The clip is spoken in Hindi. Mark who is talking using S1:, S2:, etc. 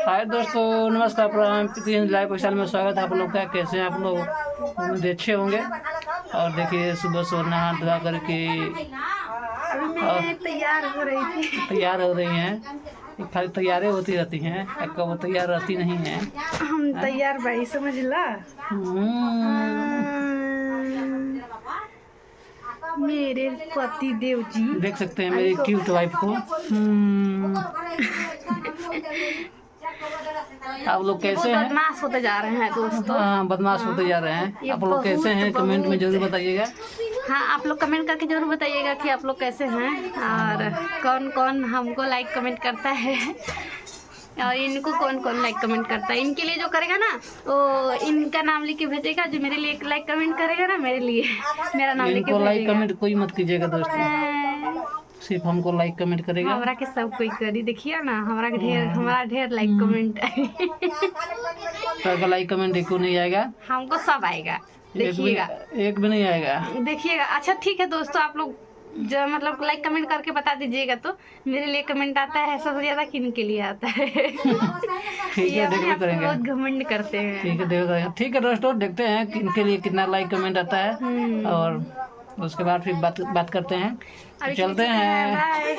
S1: हाय दोस्तों, नमस्कार, प्रणाम। लाइव क्वेश्चन में स्वागत है आप लोग का। कैसे हैं आप लोग? उम्मीद अच्छे होंगे। और देखिए सुबह सुबह नहा धुआ करके
S2: तैयार हो रही थी।
S1: तैयार हो रही हैं। खाली तैयारें होती रहती हैं, कब वो तैयार रहती नहीं है।
S2: हम तैयार भाई समझला। मेरे पति देव जी
S1: देख सकते हैं मेरी क्यूट वाइफ को। आप लोग कैसे हैं?
S2: बदमाश होते जा रहे हैं दोस्तों।
S1: हाँ, बदमाश होते जा रहे हैं। आप लोग कैसे हैं? कमेंट में जरूर बताइएगा।
S2: हाँ, आप लोग कमेंट करके जरूर बताइएगा कि आप लोग कैसे हैं और कौन कौन हमको लाइक कमेंट करता है और इनको कौन कौन लाइक कमेंट करता है। इनके लिए जो करेगा ना वो इनका नाम लिख के भेजेगा। जो मेरे लिए लाइक कमेंट करेगा ना, मेरे लिए मेरा नाम लिख के
S1: इनको लाइक कमेंट कोई मत कीजिएगा दोस्तों, सिर्फ हमको लाइक कमेंट करेगा।
S2: हमरा के सब कोई करी, देखिए ना हमारा ढेर लाइक कमेंट
S1: तो लाइक कमेंट एक को नहीं आएगा,
S2: हमको सब आएगा। देखिएगा
S1: एक भी नहीं आएगा।
S2: देखिए अच्छा ठीक है दोस्तों, आप लोग जो मतलब लाइक कमेंट करके बता दीजिएगा तो मेरे लिए कमेंट आता है सबसे ज्यादा किन के लिए आता है।
S1: ठीक है, देखते करेंगे।
S2: बहुत घमंड करते हैं।
S1: ठीक है, देखते करेंगे। ठीक है दोस्तों, देखते हैं कि इनके लिए कितना लाइक कमेंट आता है और उसके बाद फिर बात करते हैं। चलते हैं।